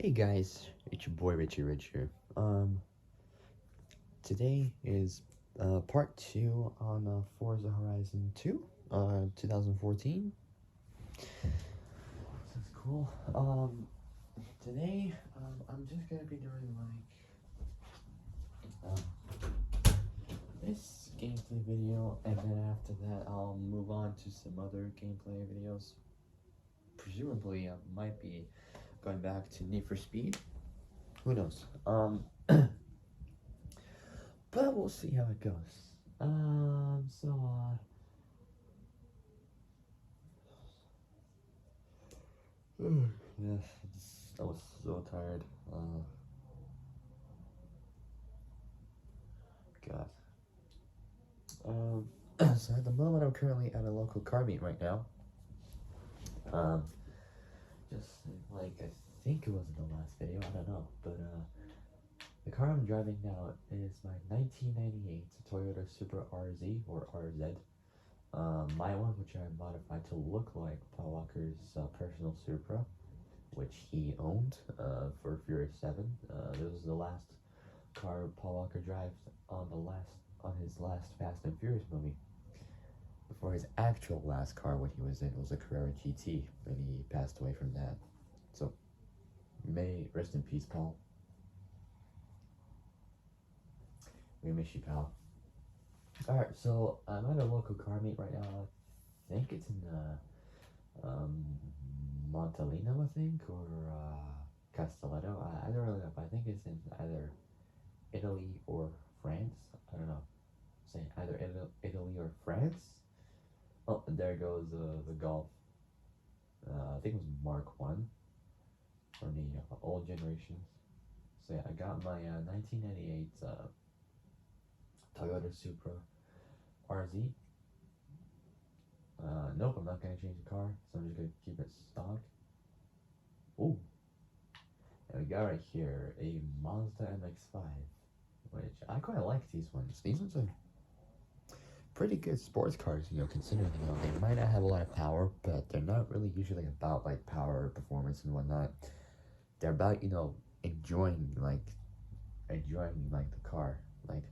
Hey guys, it's your boy Richie Rich here. Today is part 2 on Forza Horizon 2, 2014. This is cool. Today, I'm just gonna be doing this gameplay video, and then after that, I'll move on to some other gameplay videos. Presumably, I might be going back to Need for Speed. Who knows? But we'll see how it goes. Yeah, I was so tired. God. So at the moment, I'm currently at a local car meet right now. Um, just like I think it was in the last video, I don't know, but the car I'm driving now is my 1998 Toyota Supra RZ or RZ. My one, which I modified to look like Paul Walker's personal Supra, which he owned for Furious 7. This was the last car Paul Walker drives on his last Fast and Furious movie. Before his actual last car, what he was in was a Carrera GT, and he passed away from that. So, may rest in peace, Paul. We miss you, pal. Alright, so I'm at a local car meet right now. I think it's in Montalino, I think, or Castelletto. I don't really know, but I think it's in either Italy or France. I don't know. Say either Italy or France. Oh, and there goes the Golf. I think it was Mark 1 from the old generations. So yeah, I got my 1998 Toyota Supra RZ. Nope, I'm not gonna change the car, so I'm just gonna keep it stock. Ooh, and we got right here a Mazda MX-5, which I quite like these ones. These ones are pretty good sports cars, considering, they might not have a lot of power, but they're not really usually about, like, power, performance, and whatnot. They're about, enjoying, the car, like,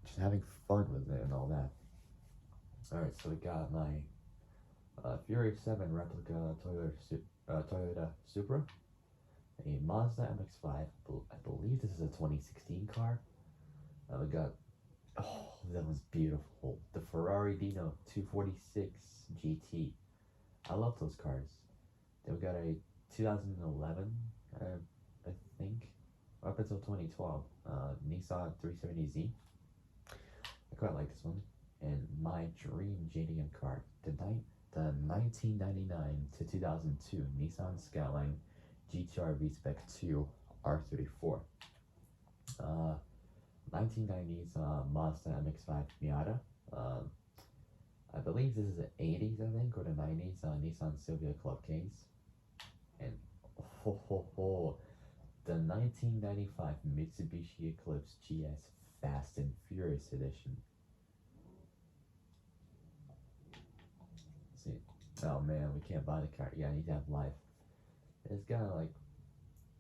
just having fun with it and all that. Alright, so we got my Furious 7 replica Toyota Supra, a Mazda MX-5, I believe this is a 2016 car. We got, oh, that was beautiful, the Ferrari Dino 246 GT. I love those cars. Then we got a 2011, I think, up until 2012, Nissan 370Z. I quite like this one. And my dream JDM car, the 1999 to 2002 Nissan Skyline GTR V-Spec 2 R34. 1990s Mazda MX-5 Miata. I believe this is the 80s, I think, or the 90s Nissan Silvia Club Case. And the 1995 Mitsubishi Eclipse GS Fast and Furious Edition. See, oh man, we can't buy the car. Yeah, I need to have life. It's got like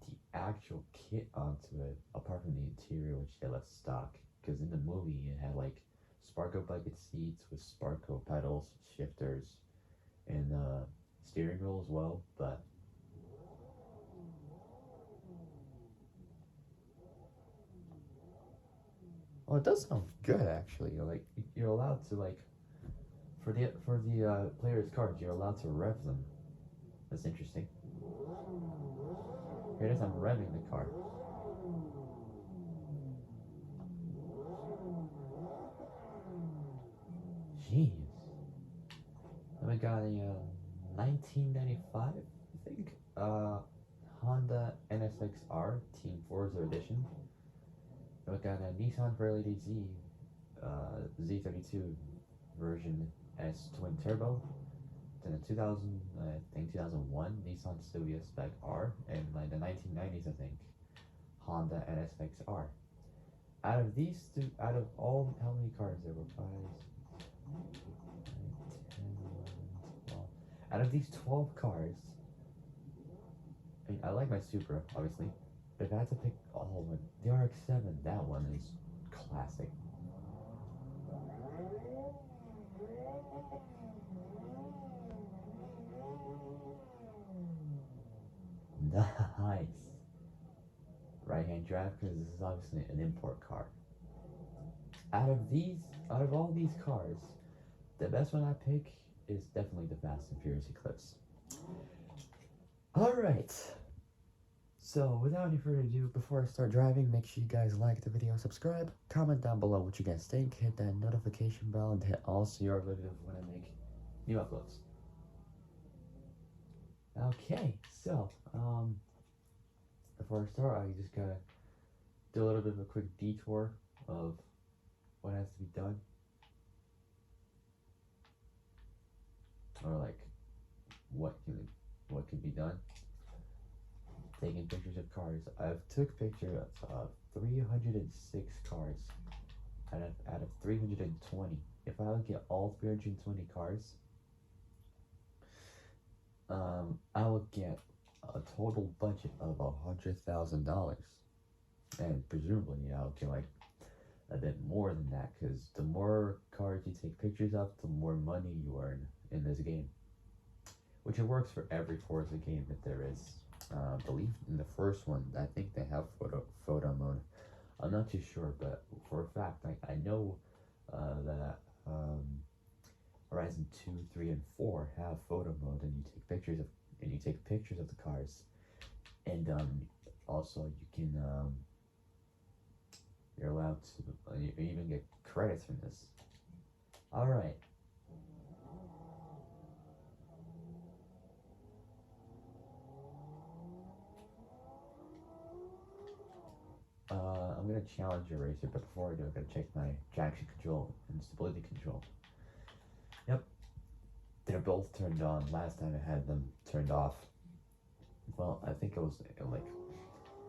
the actual kit onto it, apart from the interior, which they left stock. Because in the movie, it had like Sparko bucket seats with Sparko pedals, shifters, and steering wheel as well. But it does sound good actually. Like, you're allowed to, like, for the player's cards, you're allowed to rev them. That's interesting. Here it is. I'm revving the car. Jeez. Then we got a 1995, I think, Honda NSX-R Team Forza Edition. Then we got a Nissan Fairlady Z, Z32 version S twin turbo. Then a 2001 Nissan Silvia Spec R, and like the 1990s, I think, Honda NSX-R. Out of these two, out of all, how many cars there were? 5, 9, 10, 11, 12. Out of these 12 cars, I mean, I like my Supra, obviously, but if I had to pick all of them, the RX-7, that one is classic. Nice. Right-hand drive, because this is obviously an import car. Out of these, out of all these cars, the best one I pick is definitely the Fast and Furious Eclipse. Alright, so without any further ado, before I start driving, make sure you guys like the video, subscribe, comment down below what you guys think, hit that notification bell, and hit all so you're alerted when I make new uploads. Okay, so, before I start, I just gotta do a little bit of a quick detour of what has to be done. Or like, what can be done. Taking pictures of cars. I've took pictures of 306 cars out of 320. If I would get all 320 cars, I would get a total budget of $100,000, and presumably I'll get like a bit more than that, because the more cars you take pictures of, the more money you earn in this game, which it works for every Forza game that there is. I believe in the first one, I think they have photo mode. I'm not too sure, but for a fact, I know that Horizon 2, 3, and 4 have photo mode, and you take pictures of the cars, and also you can you're allowed to you even get credits from this. All right. I'm gonna challenge a racer, but before I do, I gotta check my traction control and stability control. Yep, they're both turned on. Last time I had them turned off. Well, I think it was like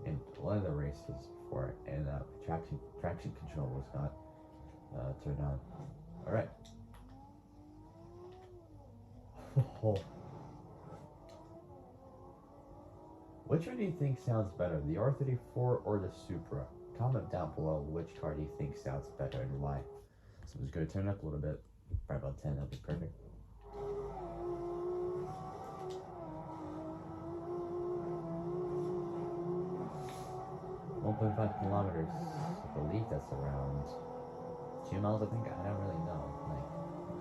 in one of the races before, and traction control was not turned on. All right. Which one do you think sounds better, the R34 or the Supra? Comment down below which car do you think sounds better and why. So I'm just going to turn it up a little bit. Probably about 10, that'll be perfect. .5 kilometers. I believe that's around 2 miles, I think. I don't really know. Like,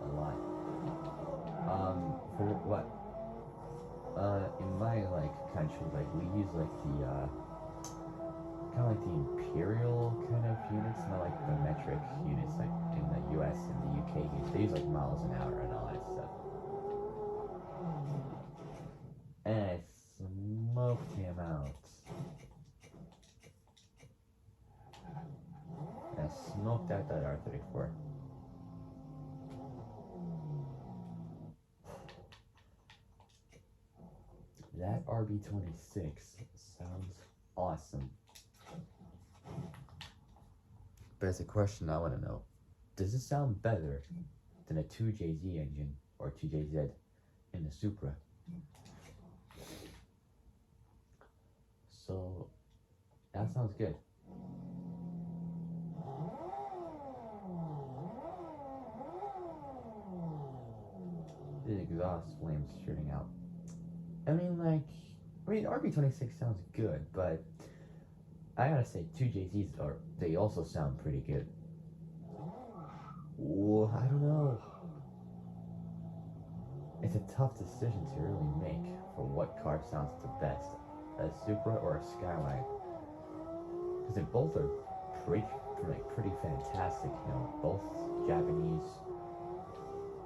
a lot. For what? In my, like, country, like, we use, like, the, kind of like the imperial kind of units, not like the metric units like in the US and the UK use. They use like miles an hour and all that stuff. And I smoked him out. And I smoked out that R34. That RB26 sounds awesome. But it's a question I want to know. Does it sound better than a 2JZ engine or 2JZ in the Supra? So, that sounds good. The exhaust flames shooting out. I mean, RB26 sounds good, but I gotta say, 2JZs they also sound pretty good. Ooh, I don't know. It's a tough decision to really make for what car sounds the best, a Supra or a Skyline, because they both are pretty fantastic. You know, both Japanese,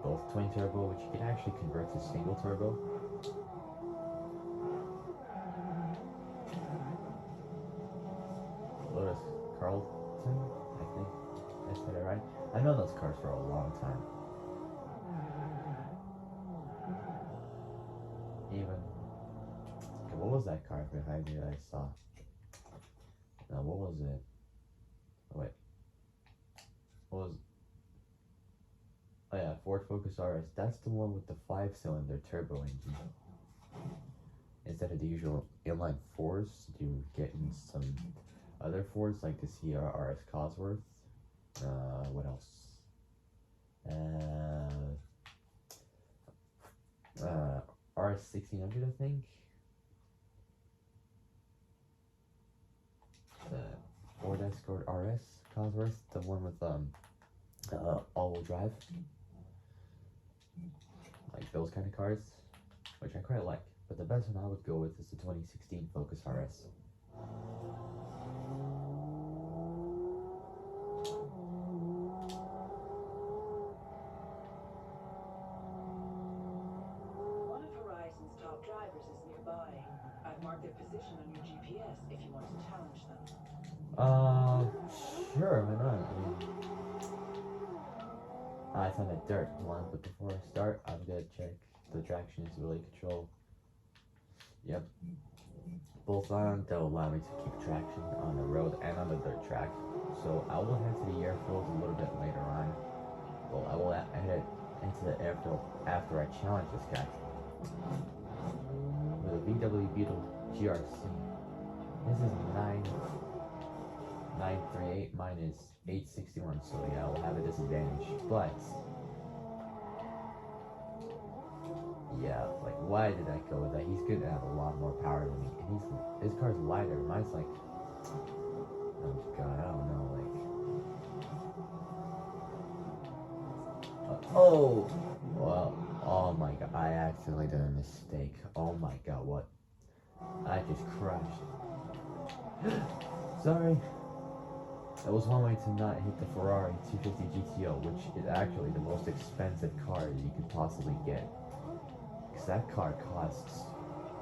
both twin turbo, which you can actually convert to single turbo. Lotus Carlton, I think I said it right. I've known those cars for a long time. Even, okay, what was that car behind me that I saw? No, what was it? Oh, wait. What was? Oh yeah, Ford Focus RS. That's the one with the 5-cylinder turbo engine. instead of the usual inline fours, to get in some other fours like the CRRS Cosworth. What else? RS 1600, I think. The Ford Escort RS Cosworth, the one with all-wheel drive, like those kind of cars, which I quite like. But the best one I would go with is the 2016 Focus RS. One of Horizon's top drivers is nearby. I've marked their position on your GPS if you want to challenge them. Sure, why not? I mean, it's on the dirt one, but before I start, I'm gonna check the traction stability control. Yep. Both on, they'll allow me to keep traction on the road and on the dirt track. So I will head to the airfield a little bit later on. Well, I will head into the airfield after I challenge this guy with a VW Beetle GRC. This is 938, mine is 861, so yeah, I'll have a disadvantage. But yeah, like, why did I go with that? He's gonna have a lot more power than me, and his car's lighter. Mine's like, oh god, I don't know, like, oh, well, oh my god, I accidentally did a mistake. Oh my god, what? I just crashed. Sorry. That was one way to not hit the Ferrari 250 GTO, which is actually the most expensive car you could possibly get. Because that car costs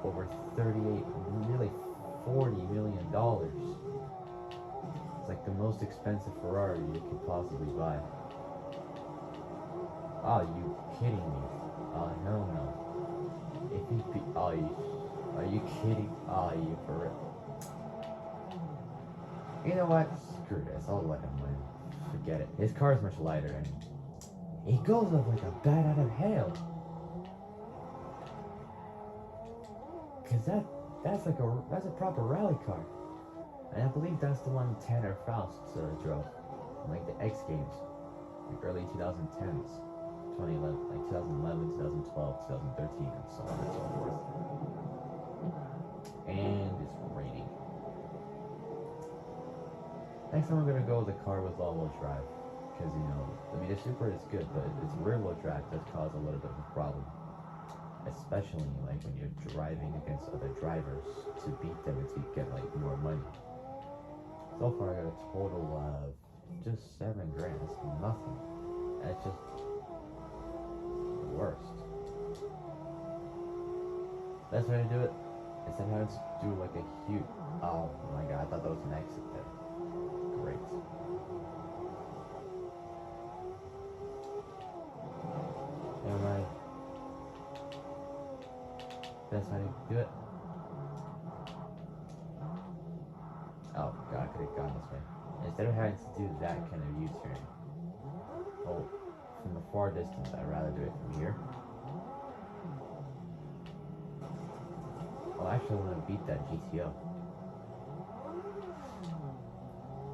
over 38, nearly $40 million. It's like the most expensive Ferrari you could possibly buy. Oh, you kidding me? Oh, hell no. If he are you kidding? Oh, you for real? You know what? Screw this. I'll let him win. Forget it. His car's much lighter, and he goes up like a bat out of hell. Cause that's a proper rally car, and I believe that's the one Tanner Faust drove, like the X Games, like early 2010s, 2011, like 2011, 2012, 2013, and so on and so forth. And it's raining. Next time I'm gonna go with a car with all-wheel drive, because I mean the Super is good, but its rear-wheel drive does cause a little bit of a problem, especially like when you're driving against other drivers to beat them and to get like more money. So far I got a total of just $7 grand. That's nothing. That's just the worst. Best way to do it is to have to do like a huge. Oh my god! I thought that was an exit there. Great. Never mind. Best way to do it. Oh god, I could have gone this way. Instead of having to do that kind of U-turn, well, from a far distance, I'd rather do it from here. Oh, actually, I want to beat that GTO.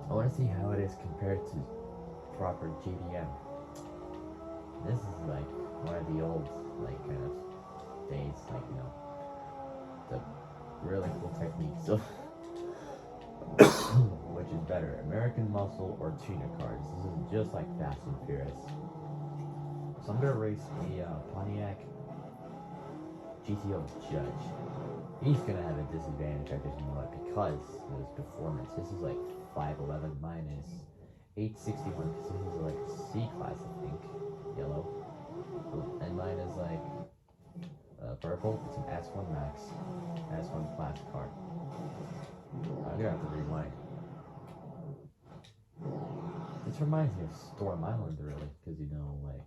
I want to see how it is compared to proper GDM. This is like one of the old, like, kind of days, like, the really cool techniques of which is better, American Muscle or tuner cars. This is just like Fast and Furious. So I'm gonna race a Pontiac GTO Judge. He's gonna have a disadvantage, I just know it, because of his performance. This is like 511, mine is 861, because this is like C-Class, I think, yellow. And mine is like purple. It's an S1 Max, S1 Class car. I'm gonna have to rewind. This reminds me of Storm Island, really, because like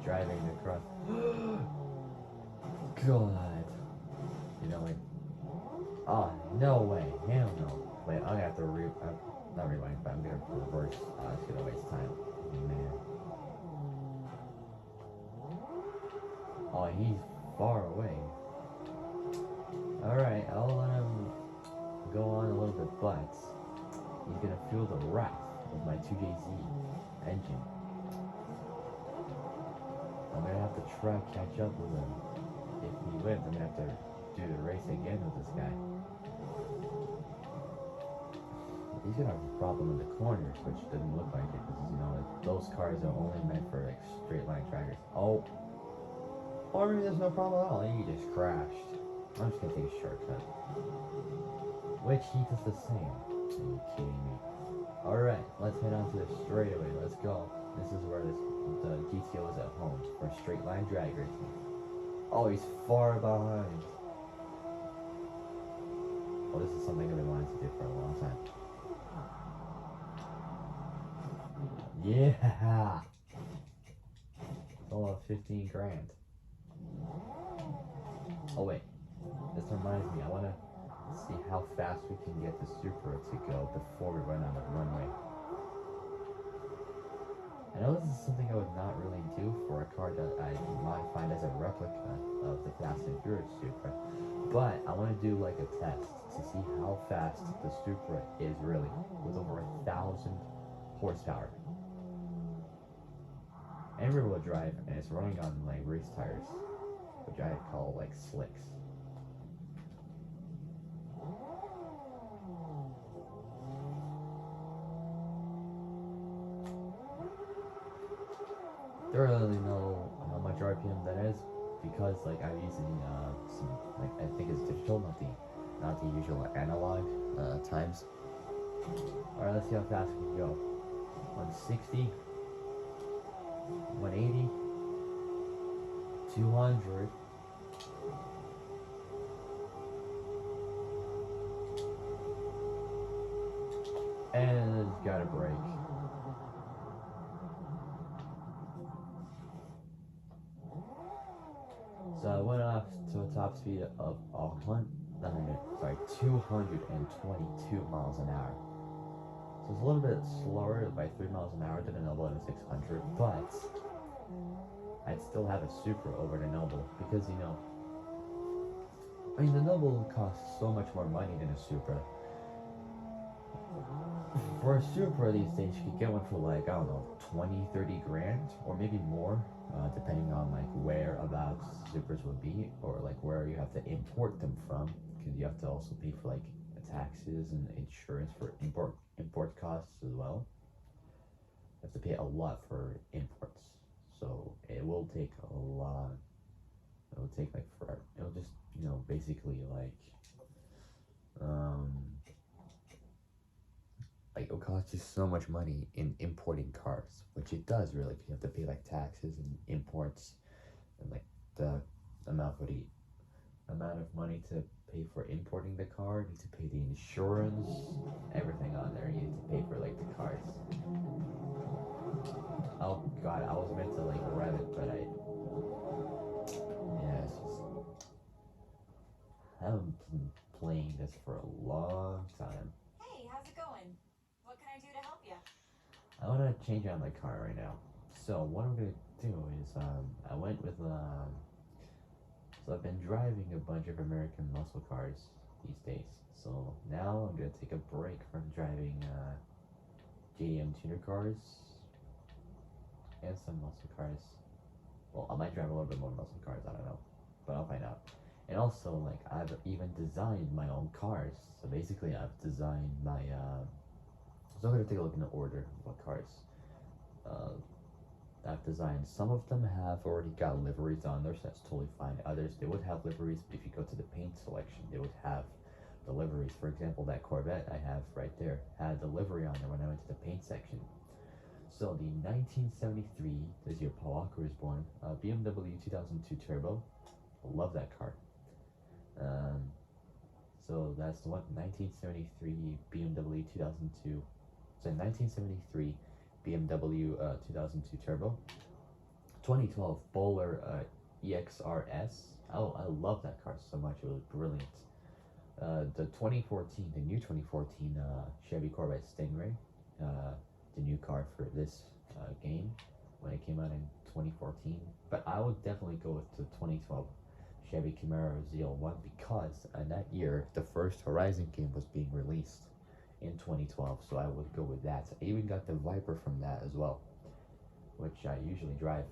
driving across. God, like, oh no way, hell no. Wait, I'm gonna have to not rewind, but I'm gonna reverse. It's gonna waste time, man. Oh, he's far away. Alright, I'll let him go on a little bit, but he's gonna feel the wrath of my 2JZ engine. I'm gonna have to try catch up with him. If he wins, I'm gonna have to do the race again with this guy. He's gonna have a problem in the corners, which doesn't look like it, because you know those cars are only meant for like straight line drivers. Oh, or maybe there's no problem at all. He just crashed. I'm just gonna take a shortcut, which he does the same. Are you kidding me? All right, let's head on to the straightaway. Let's go. This is where the GTO is at home for straight line drag racing. Oh, he's far behind. Oh, this is something I've been wanting to do for a long time. Yeah! It's all of 15 grand. Oh wait, this reminds me, I want to see how fast we can get the Supra to go before we run out of runway. I know this is something I would not really do for a car that I modified as a replica of the Fast and Furious Supra, but I want to do like a test to see how fast the Supra is really, with over 1,000 horsepower. And rear-wheel drive, and it's running on like race tires, which I call like slicks. Don't really know how much RPM that is because like I'm using some like I think it's digital, not the usual analog times. All right, let's see how fast we can go. 160, 180, 200. And it's got a brake. So I went off to a top speed of 222 miles an hour. So it's a little bit slower by 3 miles an hour than a Noble and a 600, but I'd still have a Supra over the Noble because, you know, I mean, the Noble costs so much more money than a Supra. For a Supra these days, you could get one for like, I don't know, 20, 30 grand, or maybe more, depending on like whereabouts Supras would be, or like where you have to import them from, because you have to also pay for like taxes and insurance for import costs as well. You have to pay a lot for imports, so it will take a lot. It will take like forever. It'll just, you know, basically like it'll cost you so much money in importing cars, which it does really, because you have to pay like taxes and imports, and like the amount of money to pay for importing the car. You need to pay the insurance, everything on there. You need to pay for like the cars. Oh god, I was meant to like rev it, but yeah, it's just, I haven't been playing this for a long time. Hey, how's it going? What can I do to help you? I want to change out my car right now. So what I'm gonna do is I went with so I've been driving a bunch of American muscle cars these days. So now I'm gonna take a break from driving JDM tuner cars and some muscle cars. Well, I might drive a little bit more muscle cars, I don't know, but I'll find out. And also, like, I've even designed my own cars. So basically, I've designed my so I'm gonna take a look in the order of what cars I've designed. Some of them have already got liveries on there, so that's totally fine. Others, they would have liveries, but if you go to the paint selection, they would have the liveries. For example, that Corvette I have right there had the livery on there when I went to the paint section. So the 1973, this year Paul Walker was born, BMW 2002 Turbo. I love that car. So that's the one, 1973 BMW 2002. So 1973 BMW 2002 Turbo. 2012 Bowler EXRS. Oh, I love that car so much. It was brilliant. The 2014, the new 2014 Chevy Corvette Stingray. The new car for this game when it came out in 2014. But I would definitely go with the 2012 Chevy Camaro ZL1 because in that year the first Horizon game was being released in 2012, so I would go with that. I even got the Viper from that as well, which I usually drive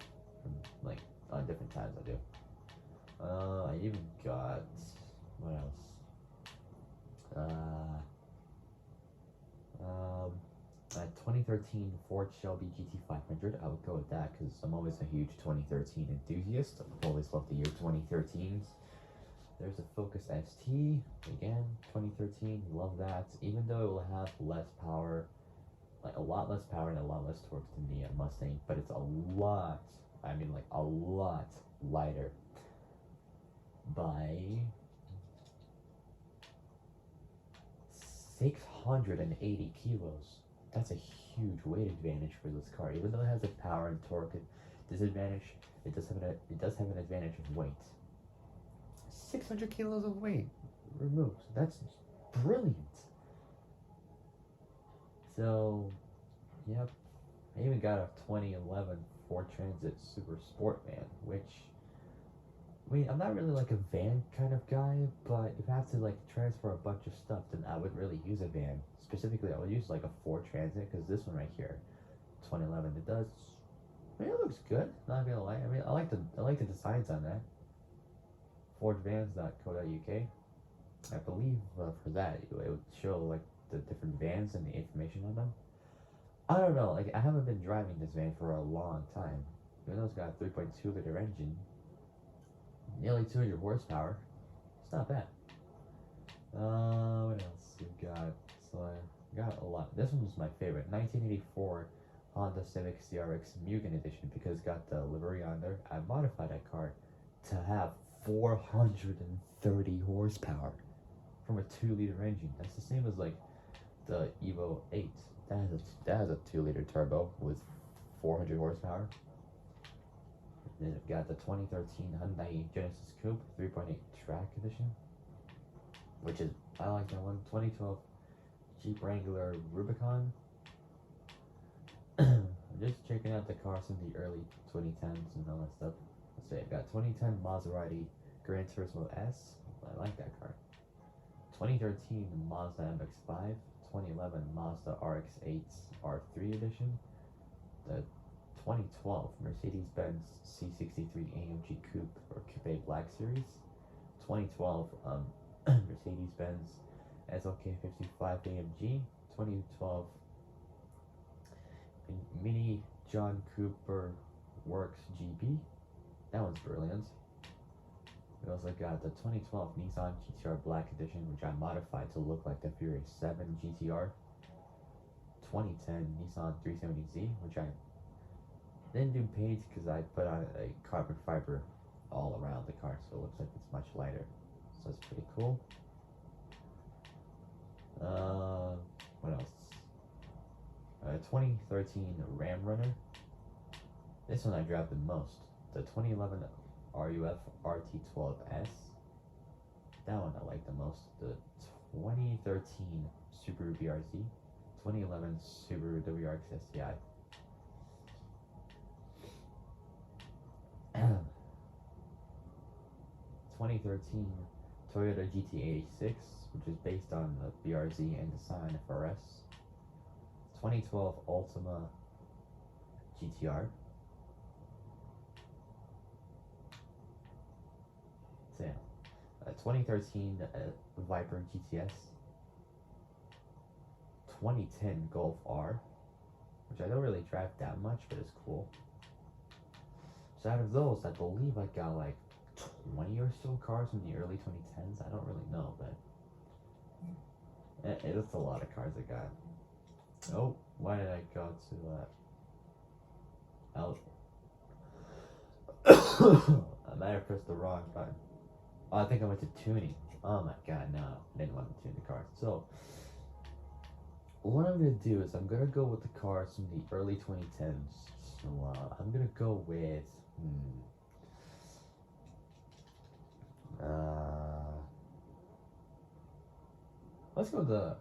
from, like, on different times I do. I even got, what else? A 2013 Ford Shelby GT500. I would go with that because I'm always a huge 2013 enthusiast. I've always loved the year 2013s. There's a Focus ST, again, 2013, love that. Even though it will have less power, like a lot less power and a lot less torque than the Mustang, but it's a lot, I mean like a lot lighter by 680 kilos. That's a huge weight advantage for this car. Even though it has a power and torque disadvantage, it does have an advantage of weight. 600 kilos of weight removed. That's brilliant. So, yep. I even got a 2011 Ford Transit Super Sport van, which, I mean, I'm not really like a van kind of guy, but if I have to like transfer a bunch of stuff, then I would really use a van. Specifically, I would use like a Ford Transit, because this one right here, 2011, it does, I mean, it looks good, not gonna lie. I mean, I like the designs on that. FordVans.co.uk. I believe for that it would show like the different vans and the information on them. I don't know, like I haven't been driving this van for a long time. Even though it's got a 3.2 liter engine, nearly 200 horsepower. It's not bad. What else we got? So I got a lot. This one was my favorite. 1984 Honda Civic CRX Mugen Edition because it's got the livery on there. I modified that car to have 430 horsepower from a 2-liter engine. That's the same as like the Evo 8. That has a 2-liter turbo with 400 horsepower. Then I've got the 2013 Hyundai Genesis Coupe 3.8 track edition, which is, I like that one. 2012 Jeep Wrangler Rubicon. I'm just checking out the cars from the early 2010s and all that stuff. Let's see, I've got 2010 Maserati Gran Turismo S. I like that car. 2013 Mazda MX-5. 2011 Mazda RX-8 R3 edition. The 2012 Mercedes-Benz C63 AMG Coupe or Coupe Black Series. 2012 Mercedes-Benz SLK55 AMG. 2012 Mini John Cooper Works GB. That one's brilliant. We also got the 2012 Nissan GTR Black Edition, which I modified to look like the Furious 7 GTR. 2010 Nissan 370Z, which I didn't do paint because I put on a carbon fiber all around the car, so it looks like it's much lighter. So that's pretty cool. What else? 2013 Ram Runner. This one I drive the most. The 2011 RUF RT12S. That one I like the most. The 2013 Subaru BRZ. 2011 Subaru WRX STI. 2013 Toyota GT86, which is based on the BRZ and Nissan FRS. 2012 Altima GTR. So yeah, 2013 Viper GTS. 2010 Golf R, which I don't really drive that much, but it's cool. So out of those, I believe I got like 20 or so cars from the early 2010s. I don't really know, but it's a lot of cars I got. Oh, why did I go to out? I might have pressed the wrong button. Oh, I think I went to tuning. Oh my god, no, I didn't want to tune the car. So what I'm gonna do is I'm gonna go with the cars from the early 2010s. So I'm gonna go with let's go with the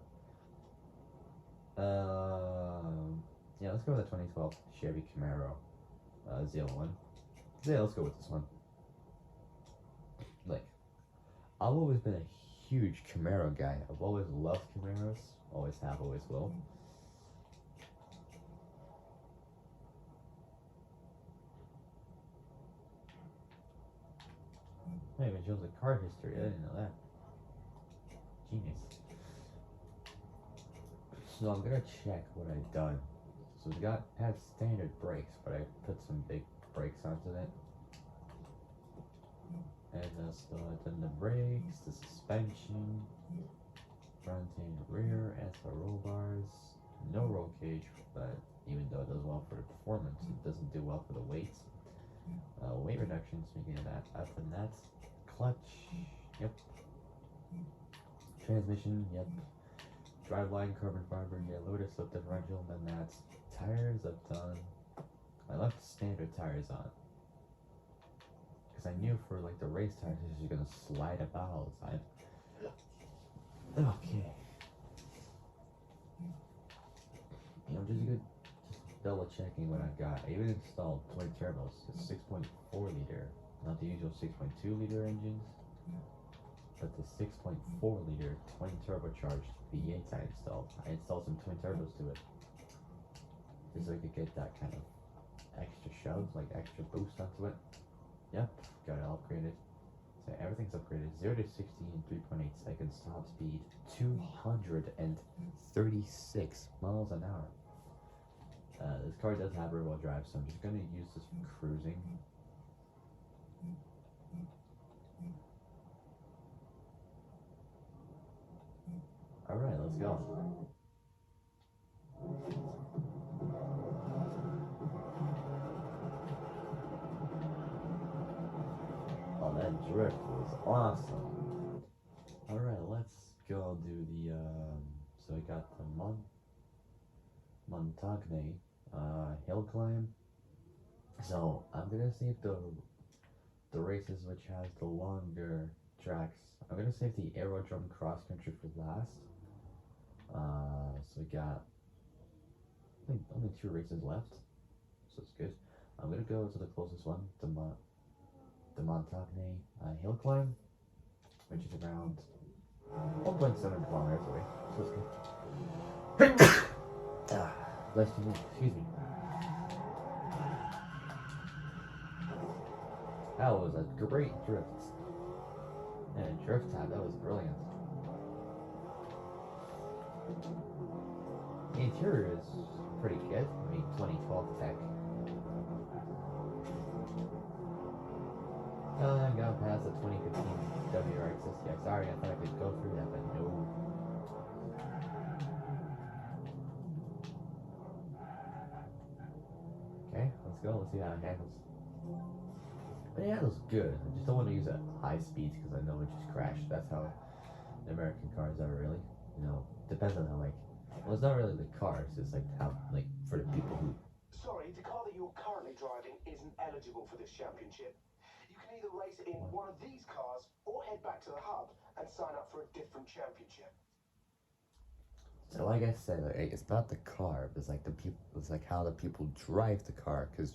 yeah, let's go with the 2012 Chevy Camaro ZL1. Yeah, let's go with this one. I've always been a huge Camaro guy. I've always loved Camaros. Always have, always will. It even shows the car history. I didn't know that. Genius. So I'm gonna check what I've done. So it had standard brakes, but I put some big brakes onto it. And so I've done the brakes, the suspension, front and rear, SR roll bars, no roll cage, but even though it does well for the performance, it doesn't do well for the weight. Weight reduction, speaking of that, I've done that. Clutch, yep. Transmission, yep. Driveline, carbon fiber, yeah, loader slip differential, then that's tires, I've done. I left standard tires on. Because I knew for like the race tires, it's just gonna slide about all the time. Okay. You know, just double checking what I've got. I even installed twin turbos. It's 6.4 liter, not the usual 6.2 liter engines, but the 6.4 liter twin turbocharged V8 I installed. I installed some twin turbos to it, just so I could get that kind of extra shove, like extra boost onto it. Yep, got it all upgraded. So everything's upgraded. 0 to 60 in 3.8 seconds. Top speed 236 miles an hour. This car does have rear-wheel drive, so I'm just going to use this for cruising. Alright, let's go. Oh, that drift was awesome. Alright, let's go do the, so I got the Montagne hill climb. So I'm gonna save the races which has the longer tracks. I'm gonna save the aerodrome cross country for last. So we got I think only 2 races left, so it's good. I'm gonna go to the closest one, the Montagne hill climb, which is around 1.7 kilometers away. So it's good. Bless you, excuse me. That was a great drift. And drift tab, that was brilliant. The interior is pretty good. I mean, 2012 tech. I got past the 2015 WRX STI. Sorry, I thought I could go through that, but no. Okay, let's go. Let's see how it handles. But it handles good. I just don't want to use it at high speeds because I know it just crashed. That's how the American cars are, really. You know, depends on how, like, well, it's not really the cars. It's like how, like, for the people who. Sorry, the car that you're currently driving isn't eligible for this championship. You can either race in one of these cars or head back to the hub and sign up for a different championship. So like I said, like, it's not the car, it's like the people. It's like how the people drive the car. Because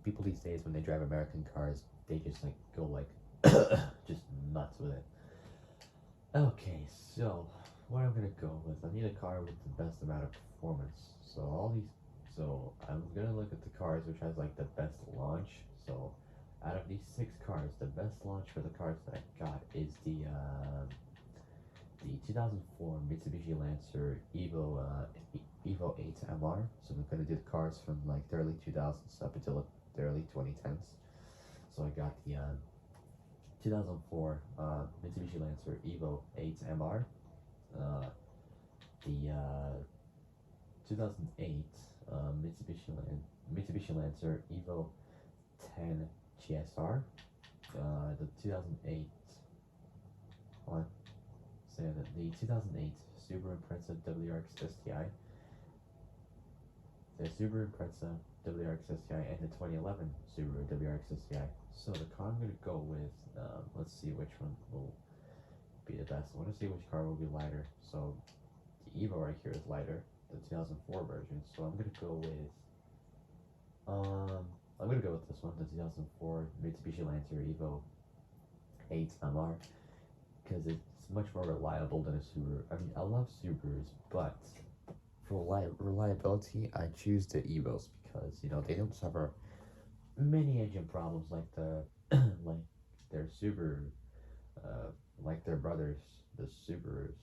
people these days, when they drive American cars, they just like go like just nuts with it. Okay, so what I'm gonna go with, I need a car with the best amount of performance. So I'm gonna look at the cars which has like the best launch. So out of these 6 cars, the best launch for the cars that I got is the 2004 Mitsubishi Lancer Evo 8 MR. So we're gonna do the cars from like the early 2000s up until the early 2010s. So I got the 2004 Mitsubishi Lancer Evo 8 MR, the 2008 Mitsubishi Lancer Evo 10 GSR, the 2008 one, so the 2008 Subaru Impreza WRX STI, the Subaru Impreza WRX STI, and the 2011 Subaru WRX STI. So the car I'm going to go with, let's see which one will be the best. I want to see which car will be lighter. So the Evo right here is lighter, the 2004 version. So I'm going to go with, this one, the 2004 Mitsubishi Lancer Evo 8 MR. because it's much more reliable than a Subaru. I mean, I love Subarus, but for reliability, I choose the Evos because, you know, they don't suffer many engine problems like the like their Subaru, like their brothers, the Subarus,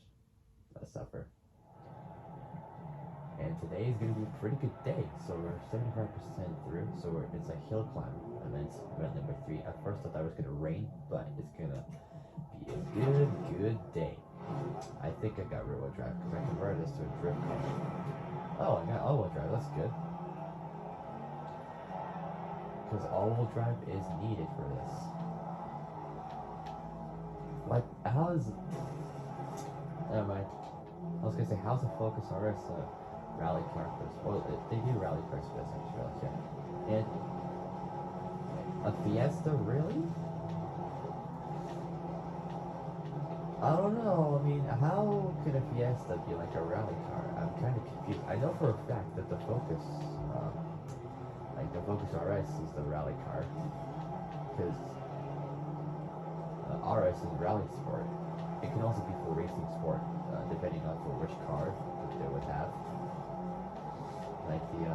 suffer. And today is going to be a pretty good day. So we're 75% through. So it's a hill climb event number 3. At first I thought it was going to rain, but it's going to be a good day. I think I got rear wheel drive because I converted this to a drift car. Oh, I got all wheel drive. That's good. Because all wheel drive is needed for this. Like, how is... Never mind. I was going to say, how's a Focus RS rally car for this? Well, they do rally cars for this, actually. Yeah. And a Fiesta, really? I don't know. I mean, how could a Fiesta be like a rally car? I'm kind of confused. I know for a fact that the Focus, like the Focus RS is the rally car, because RS is rally sport. It can also be for racing sport, depending on for which car that they would have. Like the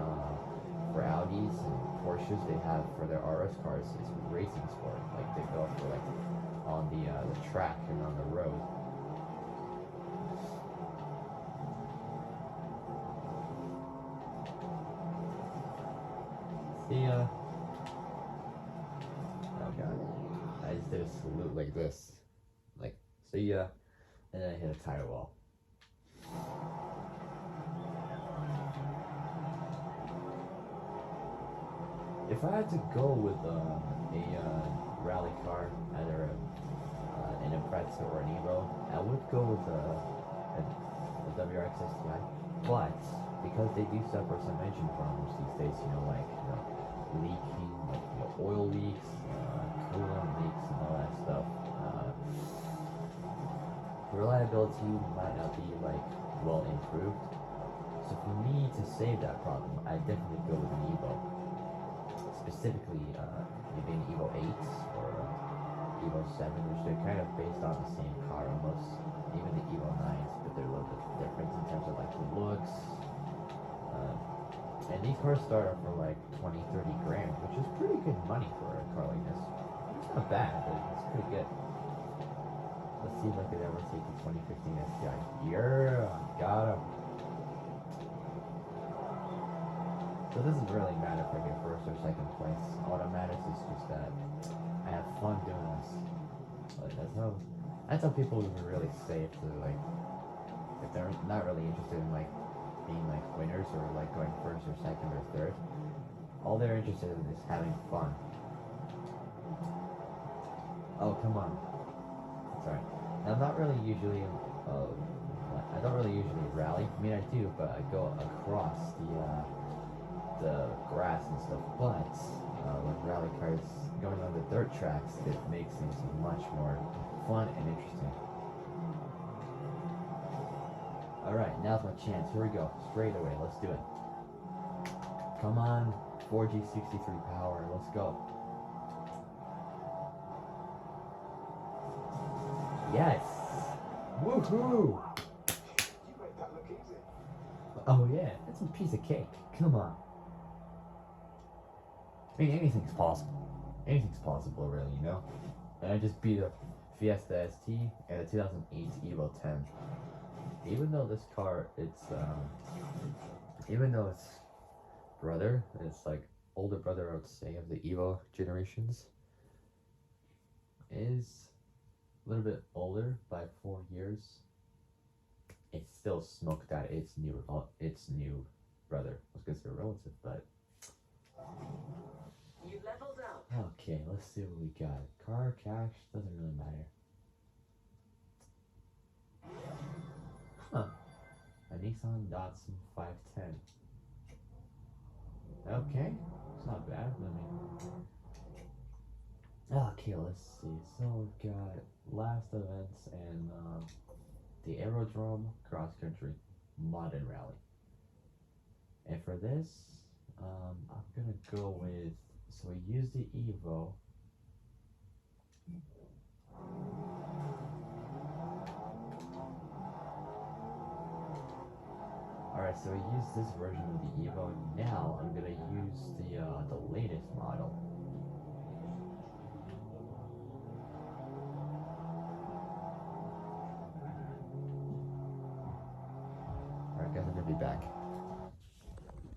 for Audis and Porsches, they have for their RS cars, it's racing sport. Like they go for like on the track and on the road. See oh god, I just did a salute like this, like see ya, and then I hit a tire wall. If I had to go with a rally car, either an Impreza or an Evo, I would go with a WRX STI. But because they do suffer some engine problems these days, you know, like leaking, like oil leaks, coolant leaks, and all that stuff. Reliability might not be like well improved. So for me to save that problem, I definitely go with an Evo. Specifically, maybe an Evo 8 or Evo 7, which they're kind of based on the same car almost. Even the Evo 9s, but they're a little bit different in terms of like the looks. And these cars start off for like 20, 30 grand, which is pretty good money for a car like this. It's not bad, but it's pretty good. Let's see if I could ever take the 2015 STI. Yeah, got him. So it doesn't really matter if I get first or second place. All that matters is just that I have fun doing this. Like, that's how people would really say if they're like, if they're not really interested in like being like winners or like going first or second or third. All they're interested in is having fun. Oh, come on. Sorry. Now, I'm not really usually, I don't really usually rally. I mean, I do, but I go across the grass and stuff. But with rally cars going on the dirt tracks, it makes things much more fun and interesting. Alright, now's my chance. Here we go. Straight away. Let's do it. Come on. 4G63 power. Let's go. Yes! Woohoo! You made that look easy. Oh yeah, that's a piece of cake. Come on. I mean, anything's possible. Anything's possible, really, you know? And I just beat a Fiesta ST and a 2008 Evo 10. Even though this car, even though it's brother, it's like older brother, I would say, of the Evo generations, is a little bit older by 4 years. It's still smoked out its new brother. I was gonna say relative, but You leveled up. okay, let's see what we got. Car, cash, doesn't really matter. Huh. A Nissan Datsun 510. Okay, it's not bad. Okay, let's see. So we've got last events and the Aerodrome Cross Country Modern Rally. And for this, I'm gonna go with. So we use the Evo. Alright, so we used this version of the Evo. Now I'm gonna use the latest model. Alright guys, I'm gonna be back.